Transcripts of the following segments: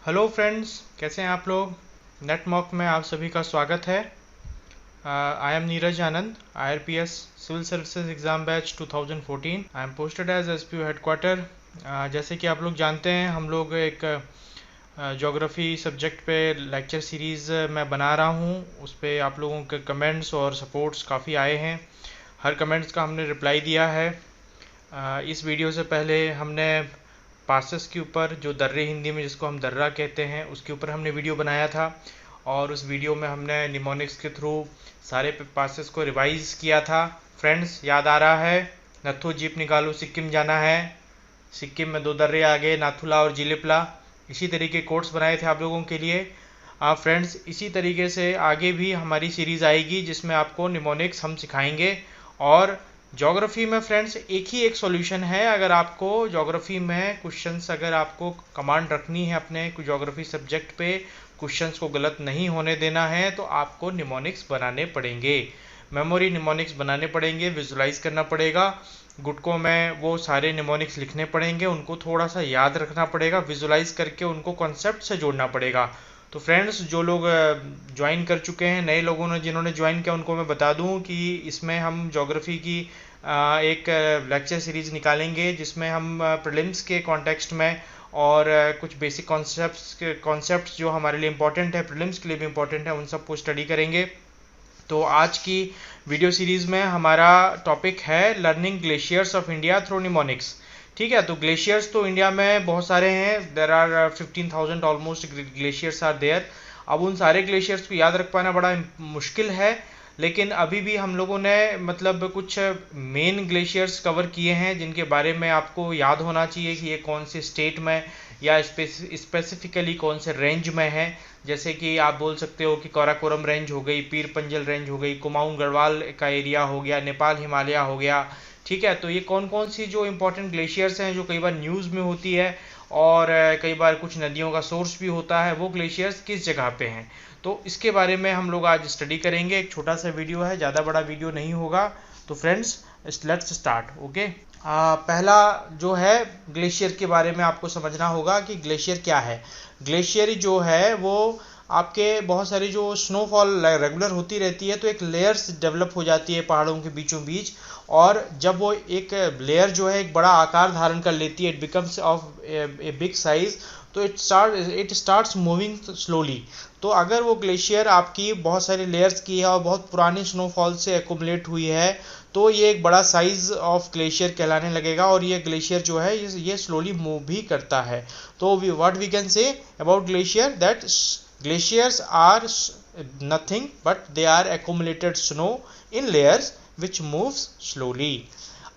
Hello friends, कैसे हैं आप लोग। नेटमॉक में आप सभी का स्वागत है। I am Neeraj Anand, IRPS civil services exam batch 2014। I am posted as SPO headquarter. जैसे कि आप लोग जानते हैं, हम लोग एक ज्योग्राफी सब्जेक्ट पे लेक्चर सीरीज़ मैं बना रहा हूँ। उस पर आप लोगों के कमेंट्स और सपोर्ट्स काफ़ी आए हैं। हर कमेंट्स का हमने रिप्लाई दिया है। इस वीडियो से पहले हमने पासेस के ऊपर, जो दर्रे हिंदी में जिसको हम दर्रा कहते हैं, उसके ऊपर हमने वीडियो बनाया था। और उस वीडियो में हमने निमोनिक्स के थ्रू सारे पासेस को रिवाइज किया था। फ्रेंड्स, याद आ रहा है? नथु जीप निकालो सिक्किम जाना है, सिक्किम में दो दर्रे आ गए, नाथुला और जिलिपला। इसी तरीके कोट्स बनाए थे आप लोगों के लिए। फ्रेंड्स, इसी तरीके से आगे भी हमारी सीरीज़ आएगी जिसमें आपको निमोनिक्स हम सिखाएंगे। और ज्योग्राफी में फ्रेंड्स एक सॉल्यूशन है। अगर आपको ज्योग्राफी में क्वेश्चंस, अगर आपको कमांड रखनी है अपने ज्योग्राफी सब्जेक्ट पे, क्वेश्चंस को गलत नहीं होने देना है, तो आपको निमोनिक्स बनाने पड़ेंगे। मेमोरी निमोनिक्स बनाने पड़ेंगे, विजुलाइज करना पड़ेगा। गुटकों में वो सारे निमोनिक्स लिखने पड़ेंगे, उनको थोड़ा सा याद रखना पड़ेगा, विजुलाइज करके उनको कॉन्सेप्ट से जोड़ना पड़ेगा। तो फ्रेंड्स, जो लोग ज्वाइन कर चुके हैं, नए लोगों ने जिन्होंने ज्वाइन किया, उनको मैं बता दूं कि इसमें हम ज्योग्राफी की एक लेक्चर सीरीज निकालेंगे जिसमें हम प्रीलिम्स के कॉन्टेक्स्ट में और कुछ बेसिक कॉन्सेप्ट्स जो हमारे लिए इंपॉर्टेंट है, प्रीलिम्स के लिए भी इंपॉर्टेंट है, उन सबको स्टडी करेंगे। तो आज की वीडियो सीरीज में हमारा टॉपिक है learning glaciers of India through mnemonics. ठीक है, तो ग्लेशियर्स तो इंडिया में बहुत सारे हैं। There are 15,000 almost glaciers are there. अब उन सारे ग्लेशियर्स को याद रख पाना बड़ा मुश्किल है, लेकिन अभी भी हम लोगों ने मतलब कुछ मेन ग्लेशियर्स कवर किए हैं जिनके बारे में आपको याद होना चाहिए कि ये कौन से स्टेट में या स्पेसिफिकली कौन से रेंज में है। जैसे कि आप बोल सकते हो कि काराकोरम रेंज हो गई, पीर पंजल रेंज हो गई, कुमाऊं गढ़वाल का एरिया हो गया, नेपाल हिमालय हो गया। ठीक है, तो ये कौन कौन सी जो इंपॉर्टेंट ग्लेशियर्स हैं जो कई बार न्यूज़ में होती है और कई बार कुछ नदियों का सोर्स भी होता है, वो ग्लेशियर्स किस जगह पे हैं, तो इसके बारे में हम लोग आज स्टडी करेंगे। एक छोटा सा वीडियो है, ज़्यादा बड़ा वीडियो नहीं होगा। तो फ्रेंड्स, लेट्स स्टार्ट। ओके, पहला जो है ग्लेशियर के बारे में आपको समझना होगा कि ग्लेशियर क्या है। ग्लेशियर जो है वो आपके बहुत सारी जो स्नोफॉल रेगुलर होती रहती है, तो एक लेयर्स डेवलप हो जाती है पहाड़ों के बीचों बीच। और जब वो एक लेयर जो है एक बड़ा आकार धारण कर लेती है, it becomes of a big size, तो इट स्टार्ट्स मूविंग स्लोली। तो अगर वो ग्लेशियर आपकी बहुत सारी लेयर्स की है और बहुत पुरानी स्नोफॉल से एकुमुलेट हुई है, तो ये एक बड़ा साइज ऑफ ग्लेशियर कहलाने लगेगा। और ये ग्लेशियर जो है ये स्लोली मूव भी करता है। तो what we can say about glacier, that glaciers are nothing but they are accumulated snow in layers which moves slowly।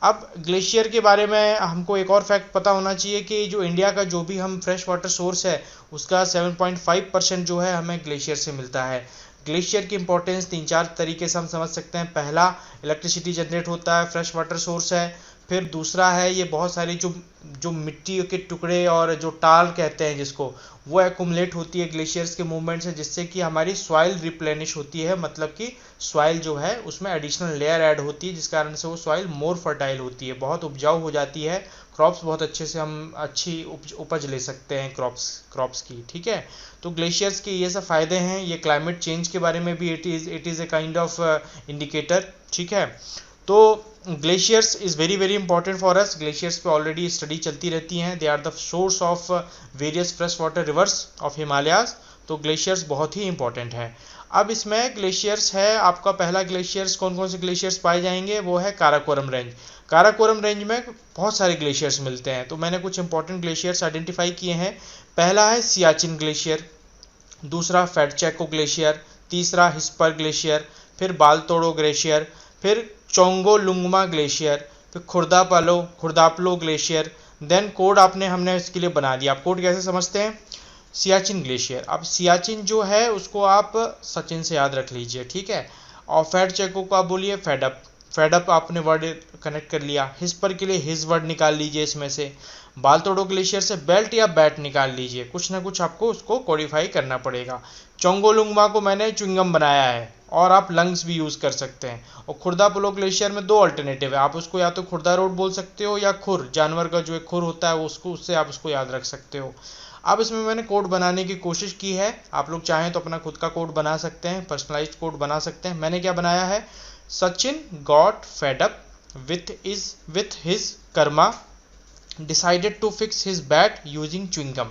अब ग्लेशियर के बारे में हमको एक और फैक्ट पता होना चाहिए कि जो इंडिया का जो भी हम फ्रेश वाटर सोर्स है, उसका 7.5% जो है हमें ग्लेशियर से मिलता है। ग्लेशियर की इंपॉर्टेंस 3-4 तरीके से हम समझ सकते हैं। पहला, इलेक्ट्रिसिटी जनरेट होता है, फ्रेश वाटर सोर्स है। फिर दूसरा है, ये बहुत सारी जो मिट्टी के टुकड़े और जो टाल कहते हैं जिसको, वो एक्युमुलेट होती है ग्लेशियर्स के मूवमेंट से, जिससे कि हमारी सॉइल रिप्लेनिश होती है। मतलब कि सॉइल जो है उसमें एडिशनल लेयर ऐड होती है, जिस कारण से वो सॉइल मोर फर्टाइल होती है, बहुत उपजाऊ हो जाती है। क्रॉप्स बहुत अच्छे से हम अच्छी उपज ले सकते हैं क्रॉप्स की। ठीक है, तो ग्लेशियर्स के ये सब फायदे हैं। ये क्लाइमेट चेंज के बारे में भी it is a kind of indicator. ठीक है, तो glaciers is very very important for us. Glaciers पे ऑलरेडी स्टडी चलती रहती हैं। They are the source of various fresh water rivers of Himalayas. तो ग्लेशियर्स बहुत ही इंपॉर्टेंट है। अब इसमें ग्लेशियर्स है, आपका पहला ग्लेशियर्स, कौन कौन से ग्लेशियर्स पाए जाएंगे, वो है काराकोरम रेंज। काराकोरम रेंज में बहुत सारे ग्लेशियर्स मिलते हैं, तो मैंने कुछ इंपॉर्टेंट ग्लेशियर्स आइडेंटिफाई किए हैं। पहला है सियाचिन ग्लेशियर, दूसरा फैटचैको ग्लेशियर, तीसरा हिस्पर ग्लेशियर, फिर बालतोड़ो ग्लेशियर, फिर चोंगोलुंगमा ग्लेशियर, फिर खुर्दापलो ग्लेशियर। देन कोड हमने इसके लिए बना दिया। आप कोड कैसे समझते हैं? सियाचिन ग्लेशियर। अब सियाचिन जो है उसको आप सचिन से याद रख लीजिए। ठीक है, और फैट चेको को आप बोलिए फेडअप। फेडअप आपने वर्ड कनेक्ट कर लिया। हिस्पर के लिए हिज वर्ड निकाल लीजिए इसमें से। बालतोड़ो ग्लेशियर से बेल्ट या बैट निकाल लीजिए। कुछ ना कुछ आपको उसको कोडिफाई करना पड़ेगा। चोंगोलुंगमा को मैंने च्युइंगम बनाया है, और आप लंग्स भी यूज़ कर सकते हैं। और खुर्दापोलो ग्लेशियर में दो अल्टरनेटिव है, आप उसको या तो खुर्दा रोड बोल सकते हो या खुर, जानवर का जो एक खुर होता है उसको, उससे आप उसको याद रख सकते हो। अब इसमें मैंने कोड बनाने की कोशिश की है, आप लोग चाहें तो अपना खुद का कोड बना सकते हैं, पर्सनलाइज्ड कोड बना सकते हैं। मैंने क्या बनाया है, Sachin got fed up with his karma decided to fix his bat using chewing gum.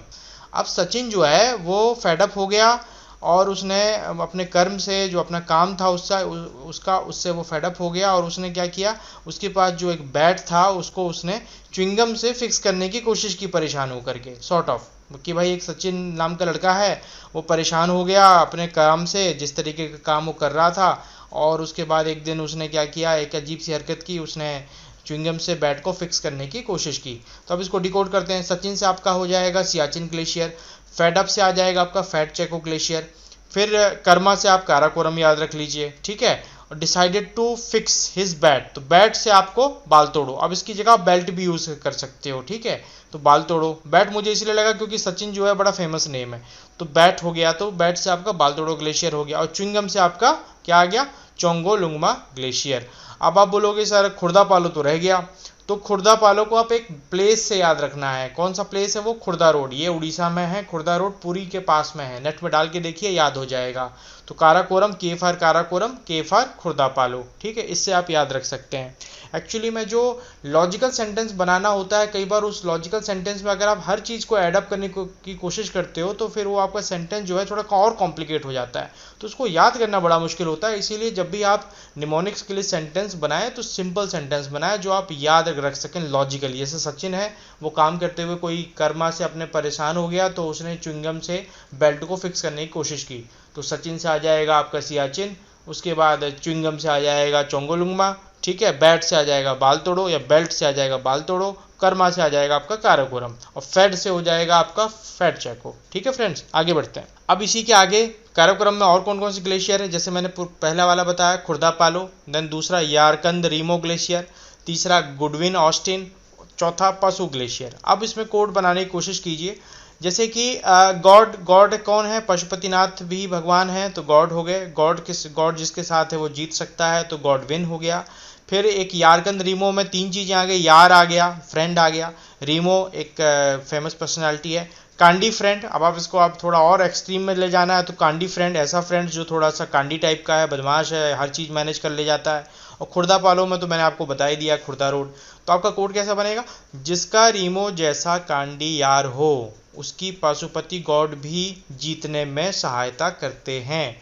अब सचिन जो है वो फेडअप हो गया और उसने अपने कर्म से, जो अपना काम था उससे वो फेडअप हो गया, और उसने क्या किया, उसके पास जो एक बैट था उसको उसने च्युइंगम से फिक्स करने की कोशिश की, परेशान होकर के, सॉर्ट ऑफ कि भाई एक सचिन नाम का लड़का है, वो परेशान हो गया अपने काम से, जिस तरीके का काम वो कर रहा था, और उसके बाद एक दिन उसने क्या किया, एक अजीब सी हरकत की, उसने च्युइंगम से बैट को फिक्स करने की कोशिश की। तो अब इसको डिकोड करते हैं। सचिन से आपका हो जाएगा सियाचिन ग्लेशियर, फेडअप से आ जाएगा आपका फैट चेको ग्लेशियर, फिर कर्मा से आप काराकोरम याद रख लीजिए, ठीक है। और decided to fix his bat, तो बैट से आपको बाल तोड़ो, अब इसकी जगह बेल्ट भी यूज कर सकते हो, ठीक है। तो बाल तोड़ो, बैट मुझे इसलिए लगा क्योंकि सचिन जो है बड़ा फेमस नेम है, तो बैट हो गया, तो बैट से आपका बाल तोड़ो ग्लेशियर हो गया, और च्युइंगम से आपका क्या आ गया, चोंगो लुंगमा ग्लेशियर। अब आप बोलोगे सर खुर्दा पालो तो रह गया, तो खुर्दा पालो को आप एक प्लेस से याद रखना है। कौन सा प्लेस है वो, खुर्दा रोड, ये उड़ीसा में है, खुर्दा रोड पुरी के पास में है, नेट में डाल के देखिए याद हो जाएगा। तो काराकोरम, के फॉर काराकोरम, के फॉर खुर्दा पालो, ठीक है, इससे आप याद रख सकते हैं। एक्चुअली में जो लॉजिकल सेंटेंस बनाना होता है, कई बार उस लॉजिकल सेंटेंस में अगर आप हर चीज़ को एडअप करने की कोशिश करते हो तो फिर वो आपका सेंटेंस जो है थोड़ा और कॉम्प्लिकेट हो जाता है, तो उसको याद करना बड़ा मुश्किल होता है। इसीलिए जब भी आप निमोनिक्स के लिए सेंटेंस बनाएं तो सिंपल सेंटेंस बनाएं जो आप याद रख सकें लॉजिकली। जैसे सचिन है, वो काम करते हुए कोई कर्मा से अपने परेशान हो गया, तो उसने च्युइंगम से बेल्ट को फिक्स करने की कोशिश की, तो सचिन से आ जाएगा आपका सियाचिन, उसके बाद च्युइंगम से आ जाएगा चोंगोलुंगमा, ठीक है, बैट से आ जाएगा बाल तोड़ो, या बेल्ट से आ जाएगा बाल तोड़ो, कर्मा से आ जाएगा आपका काराकोरम, और फेड से हो जाएगा आपका फैट चेको, ठीक है फ्रेंड्स। आगे बढ़ते हैं। अब इसी के आगे काराकोरम में और कौन कौन से ग्लेशियर है, जैसे मैंने पहला वाला बताया खुर्दा पालो, देन दूसरा यारकंद रीमो ग्लेशियर, तीसरा गुडविन ऑस्टिन, चौथा पशु ग्लेशियर। अब इसमें कोड बनाने की कोशिश कीजिए, जैसे कि गॉड कौन है, पशुपतिनाथ भी भगवान है, तो गॉड हो गए, गॉड जिसके साथ है वो जीत सकता है, तो गॉडविन हो गया। फिर एक यारकंद रीमो में तीन चीज़ें आ गई, यार आ गया, फ्रेंड आ गया, रीमो एक फेमस पर्सनालिटी है, कांडी फ्रेंड, अब आप इसको आप थोड़ा और एक्सट्रीम में ले जाना है तो कांडी फ्रेंड, ऐसा फ्रेंड जो थोड़ा सा कांडी टाइप का है, बदमाश है, हर चीज़ मैनेज कर ले जाता है। और खुर्दा पालो में तो मैंने आपको बता ही दिया, खुर्दा रोड। तो आपका कोड कैसा बनेगा, जिसका रीमो जैसा कांडी यार हो उसकी पशुपति गॉड भी जीतने में सहायता करते हैं।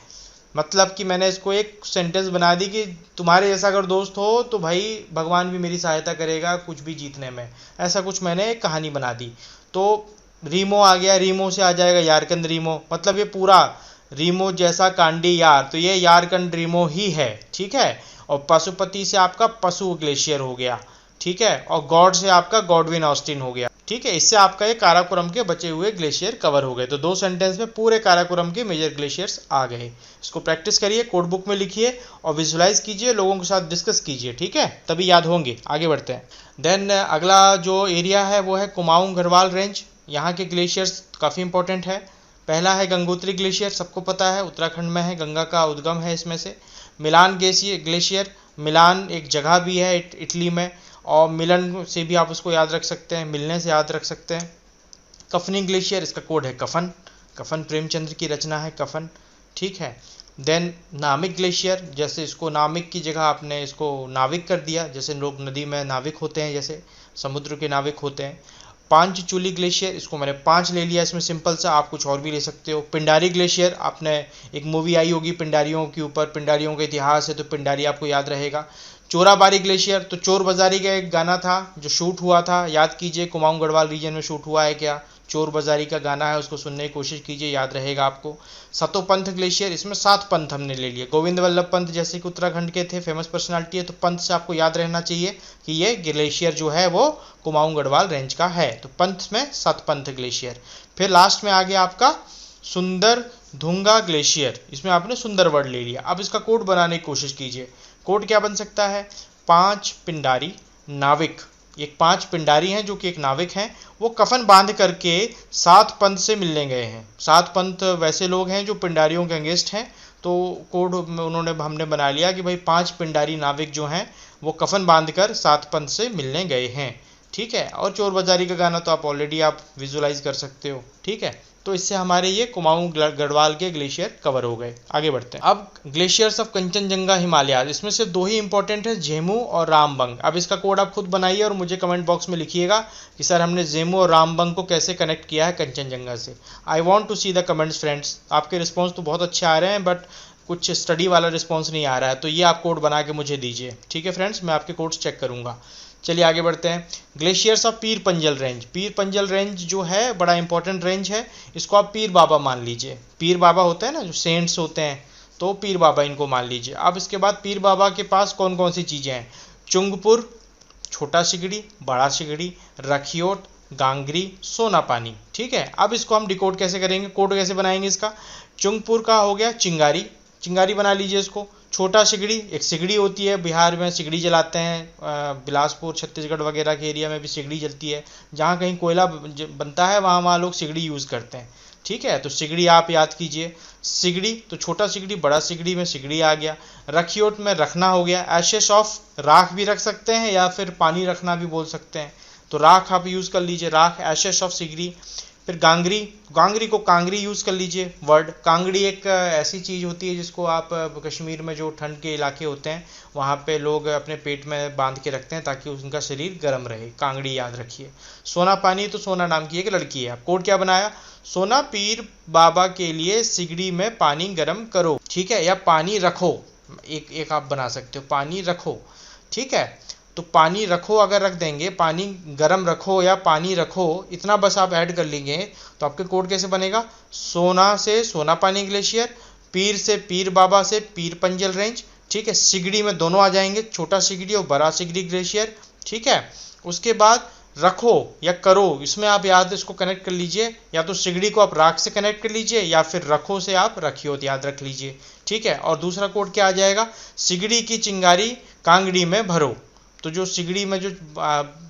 मतलब कि मैंने इसको एक सेंटेंस बना दी कि तुम्हारे जैसा अगर दोस्त हो तो भाई भगवान भी मेरी सहायता करेगा कुछ भी जीतने में, ऐसा कुछ मैंने एक कहानी बना दी। तो रीमो आ गया, रीमो से आ जाएगा यारकंद रीमो, मतलब ये पूरा रीमो जैसा कांडी यार, तो ये यारकंद रीमो ही है, ठीक है। और पशुपति से आपका पशु ग्लेशियर हो गया, ठीक है, और गॉड से आपका गॉडविन ऑस्टिन हो गया, ठीक है। इससे आपका ये काराकोरम के बचे हुए ग्लेशियर कवर हो गए। तो दो सेंटेंस में पूरे काराकोरम के मेजर ग्लेशियर्स आ गए। इसको प्रैक्टिस करिए, कोड बुक में लिखिए और विजुलाइज कीजिए, लोगों के साथ डिस्कस कीजिए, ठीक है, तभी याद होंगे। आगे बढ़ते हैं। देन अगला जो एरिया है वो है कुमाऊं गढ़वाल रेंज। यहाँ के ग्लेशियर्स काफ़ी इंपॉर्टेंट है। पहला है गंगोत्री ग्लेशियर, सबको पता है, उत्तराखंड में है, गंगा का उद्गम है इसमें से। मिलान ग्लेशियर, मिलान एक जगह भी है इटली में, और मिलन से भी आप उसको याद रख सकते हैं, मिलने से याद रख सकते हैं। कफनी ग्लेशियर, इसका कोड है कफन, कफन प्रेमचंद्र की रचना है कफन, ठीक है। देन नामिक ग्लेशियर, जैसे इसको नामिक की जगह आपने इसको नाविक कर दिया, जैसे लोग नदी में नाविक होते हैं, जैसे समुद्र के नाविक होते हैं। पांचचूली ग्लेशियर, इसको मैंने 5 ले लिया इसमें सिंपल सा, आप कुछ और भी ले सकते हो। पिंडारी ग्लेशियर, आपने एक मूवी आई होगी पिंडारियों के ऊपर, पिंडारियों का इतिहास है तो पिंडारी आपको याद रहेगा। चोराबारी ग्लेशियर, तो चोर बाजारी का एक गाना था जो शूट हुआ था, याद कीजिए कुमाऊं गढ़वाल रीजन में शूट हुआ है क्या, चोर बाजारी का गाना है, उसको सुनने की कोशिश कीजिए, याद रहेगा आपको। सतोपंथ ग्लेशियर, इसमें 7 पंथ हमने ले लिए। गोविंद वल्लभ पंत जैसे कि उत्तराखंड के थे, फेमस पर्सनालिटी है, तो पंथ से आपको याद रहना चाहिए कि ये ग्लेशियर जो है वो कुमाऊं गढ़वाल रेंज का है, तो पंथ में सतपंथ ग्लेशियर। फिर लास्ट में आ गया आपका सुंदर धुंगा ग्लेशियर, इसमें आपने सुंदर वर्ड ले लिया। अब इसका कोड बनाने की कोशिश कीजिए। कोड क्या बन सकता है, 5 पिंडारी नाविक, एक 5 पिंडारी हैं जो कि एक नाविक हैं, वो कफन बांध करके 7 पंथ से मिलने गए हैं। 7 पंथ वैसे लोग हैं जो पिंडारियों के अगेंस्ट हैं, तो कोड हमने बना लिया कि भाई 5 पिंडारी नाविक जो हैं वो कफन बांधकर 7 पंथ से मिलने गए हैं, ठीक है। और चोर बाजारी का गाना तो आप ऑलरेडी आप विजुलाइज कर सकते हो, ठीक है। तो इससे हमारे ये कुमाऊं गढ़वाल के ग्लेशियर कवर हो गए। आगे बढ़ते हैं। अब ग्लेशियर्स ऑफ कंचनजंगा हिमालय, इसमें से दो ही इंपॉर्टेंट है, जेमू और रामबंग। अब इसका कोड आप खुद बनाइए और मुझे कमेंट बॉक्स में लिखिएगा कि सर हमने जेमू और रामबंग को कैसे कनेक्ट किया है कंचनजंगा से। I want to see the comments friends. आपके रिस्पॉन्स तो बहुत अच्छे आ रहे हैं बट कुछ स्टडी वाला रिस्पॉन्स नहीं आ रहा है, तो ये आप कोड बना के मुझे दीजिए, ठीक है फ्रेंड्स। मैं आपके कोड्स चेक करूंगा। चलिए आगे बढ़ते हैं। Glaciers of Pir Panjal range. Pir Panjal range जो है बड़ा इंपॉर्टेंट रेंज है, इसको आप पीर बाबा मान लीजिए। पीर बाबा होते हैं ना, जो सेंट्स होते हैं, तो पीर बाबा इनको मान लीजिए। अब इसके बाद पीर बाबा के पास कौन कौन सी चीज़ें हैं? चुंगपुर, छोटा सिगड़ी, बड़ा सिगड़ी, रखियोट, गांगरी, सोना पानी, ठीक है। अब इसको हम डिकोड कैसे करेंगे, कोड कैसे बनाएंगे इसका? चुंगपुर का हो गया चिंगारी, चिंगारी बना लीजिए इसको। छोटा सिगड़ी, एक सिगड़ी होती है, बिहार में सिगड़ी जलाते हैं, बिलासपुर छत्तीसगढ़ वगैरह के एरिया में भी सिगड़ी जलती है, जहाँ कहीं कोयला बनता है वहाँ लोग सिगड़ी यूज़ करते हैं, ठीक है। तो सिगड़ी आप याद कीजिए। सिगड़ी तो छोटा सिगड़ी, बड़ा सिगड़ी में सिगड़ी आ गया। रखियोट में रखना हो गया। एशेस ऑफ, राख भी रख सकते हैं या फिर पानी रखना भी बोल सकते हैं, तो राख आप यूज़ कर लीजिए, राख एशेस ऑफ सिगड़ी। फिर गांगरी, गांगरी को कांगरी यूज़ कर लीजिए वर्ड। कांगड़ी एक ऐसी चीज़ होती है जिसको आप कश्मीर में जो ठंड के इलाके होते हैं वहाँ पे लोग अपने पेट में बांध के रखते हैं ताकि उनका शरीर गर्म रहे, कांगड़ी याद रखिए। सोना पानी तो सोना नाम की एक लड़की है। आप कोड क्या बनाया? सोना पीर बाबा के लिए सिगड़ी में पानी गर्म करो, ठीक है, या पानी रखो, एक आप बना सकते हो, पानी रखो, ठीक है। तो पानी रखो अगर रख देंगे, पानी गर्म रखो या पानी रखो, इतना बस आप ऐड कर लेंगे तो आपके कोड कैसे बनेगा? सोना से सोना पानी ग्लेशियर, पीर से पीर बाबा से पीर पंजल रेंज, ठीक है। सिगड़ी में दोनों आ जाएंगे, छोटा सिगड़ी और बड़ा सिगड़ी ग्लेशियर, ठीक है। उसके बाद रखो या करो, इसमें आप याद इसको कनेक्ट कर लीजिए, या तो सिगड़ी को आप राख से कनेक्ट कर लीजिए या फिर रखो से आप रखियो, याद रख लीजिए, ठीक है। और दूसरा कोड क्या आ जाएगा? सिगड़ी की चिंगारी कांगड़ी में भरो। तो जो सिगड़ी में जो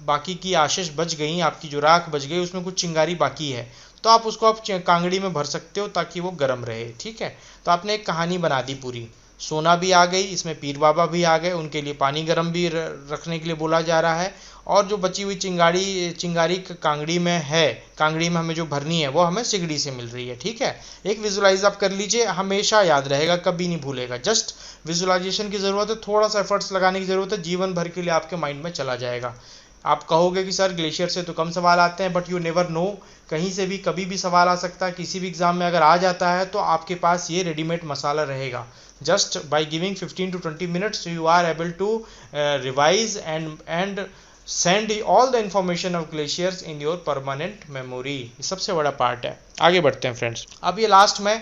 बाकी की आशीष बच गई, आपकी जो राख बच गई, उसमें कुछ चिंगारी बाकी है, तो आप उसको आप कांगड़ी में भर सकते हो ताकि वो गर्म रहे, ठीक है। तो आपने एक कहानी बना दी पूरी। सोना भी आ गई, इसमें पीर बाबा भी आ गए, उनके लिए पानी गर्म भी रखने के लिए बोला जा रहा है, और जो बची हुई चिंगारी कांगड़ी में है, कांगड़ी में हमें जो भरनी है वो हमें सिगड़ी से मिल रही है, ठीक है। एक विजुलाइज आप कर लीजिए, हमेशा याद रहेगा, कभी नहीं भूलेगा। जस्ट विजुलाइजेशन की ज़रूरत है, थोड़ा सा एफर्ट्स लगाने की ज़रूरत है, जीवन भर के लिए आपके माइंड में चला जाएगा। आप कहोगे कि सर ग्लेशियर से तो कम सवाल आते हैं, बट यू नेवर नो, कहीं से भी कभी भी सवाल आ सकता है। किसी भी एग्जाम में अगर आ जाता है तो आपके पास ये रेडीमेड मसाला रहेगा। Just by giving 15 to 20 minutes you are able to revise and send all the information of glaciers in your permanent memory। ये सबसे बड़ा पार्ट है। आगे बढ़ते हैं फ्रेंड्स। अब ये लास्ट में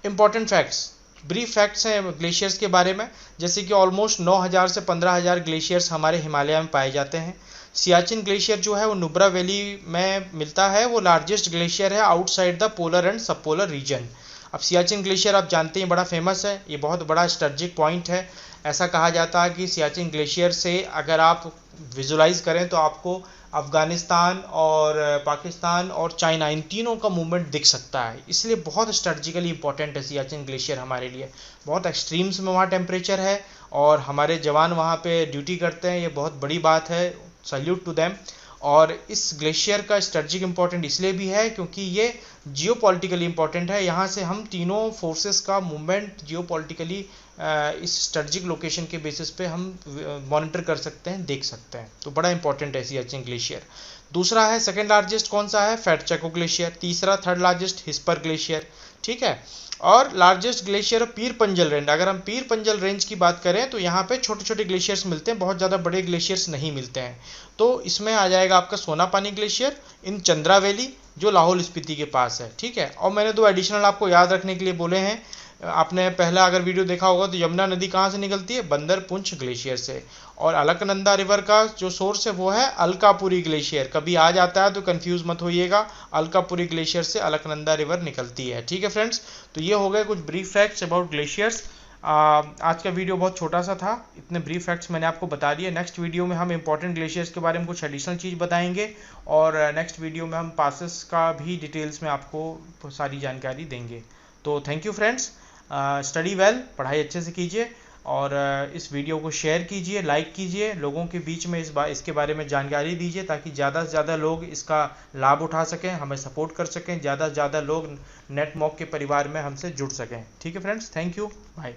इंपॉर्टेंट फैक्ट्स, ब्रीफ फैक्ट्स हैं ग्लेशियर्स के बारे में, जैसे कि ऑलमोस्ट 9000 से 15000 ग्लेशियर्स हमारे हिमालय में पाए जाते हैं। सियाचिन ग्लेशियर जो है वो नुब्रा वैली में मिलता है, वो लार्जेस्ट ग्लेशियर है आउटसाइड द पोलर एंड सब पोलर रीजन। अब सियाचिन ग्लेशियर आप जानते हैं बड़ा फेमस है, ये बहुत बड़ा स्ट्रेटजिक पॉइंट है। ऐसा कहा जाता है कि सियाचिन ग्लेशियर से अगर आप विजुलाइज करें तो आपको अफ़गानिस्तान और पाकिस्तान और चाइना, इन तीनों का मूवमेंट दिख सकता है, इसलिए बहुत स्ट्रेटजिकली इंपॉर्टेंट है सियाचिन ग्लेशियर हमारे लिए। बहुत एक्सट्रीम्स में वहाँ टेम्परेचर है और हमारे जवान वहाँ पे ड्यूटी करते हैं, ये बहुत बड़ी बात है, सल्यूट टू देम। और इस ग्लेशियर का स्ट्रेटजिक इंपॉर्टेंट इसलिए भी है क्योंकि ये जियोपॉलिटिकली इंपॉर्टेंट है, यहाँ से हम तीनों फोर्सेस का मूवमेंट जियोपॉलिटिकली इस स्ट्रेटजिक लोकेशन के बेसिस पे हम मॉनिटर कर सकते हैं, देख सकते हैं, तो बड़ा इंपॉर्टेंट है सियाचिन ग्लेशियर। दूसरा है सेकेंड लार्जेस्ट कौन सा है? फैटचैको ग्लेशियर। तीसरा थर्ड लार्जेस्ट हिस्पर ग्लेशियर, ठीक है। और लार्जेस्ट ग्लेशियर पीर पंजल रेंज। अगर हम पीर पंजल रेंज की बात करें तो यहाँ पे छोटे छोटे ग्लेशियर्स मिलते हैं, बहुत ज़्यादा बड़े ग्लेशियर्स नहीं मिलते हैं। तो इसमें आ जाएगा आपका सोना पानी ग्लेशियर इन चंद्रा वैली जो लाहौल स्पीति के पास है, ठीक है। और मैंने दो एडिशनल आपको याद रखने के लिए बोले हैं। आपने पहला अगर वीडियो देखा होगा तो यमुना नदी कहाँ से निकलती है? बंदर पुंछ ग्लेशियर से। और अलकनंदा रिवर का जो सोर्स है वो है अलकापुरी ग्लेशियर। कभी आ जाता है तो कंफ्यूज मत होइएगा, अलकापुरी ग्लेशियर से अलकनंदा रिवर निकलती है, ठीक है फ्रेंड्स। तो ये हो गए कुछ ब्रीफ फैक्ट्स अबाउट ग्लेशियर्स। आज का वीडियो बहुत छोटा सा था, इतने ब्रीफ फैक्ट्स मैंने आपको बता दिए। नेक्स्ट वीडियो में हम इंपॉर्टेंट ग्लेशियर्स के बारे में कुछ एडिशनल चीज़ बताएंगे और नेक्स्ट वीडियो में हम पासेस का भी डिटेल्स में आपको सारी जानकारी देंगे। तो thank you friends, study well, पढ़ाई अच्छे से कीजिए। और इस वीडियो को शेयर कीजिए, लाइक कीजिए, लोगों के बीच में इसके बारे में जानकारी दीजिए ताकि ज़्यादा से ज़्यादा लोग इसका लाभ उठा सकें, हमें सपोर्ट कर सकें, ज़्यादा से ज़्यादा लोग नेटमॉक के परिवार में हमसे जुड़ सकें। ठीक है फ्रेंड्स, थैंक यू, बाय।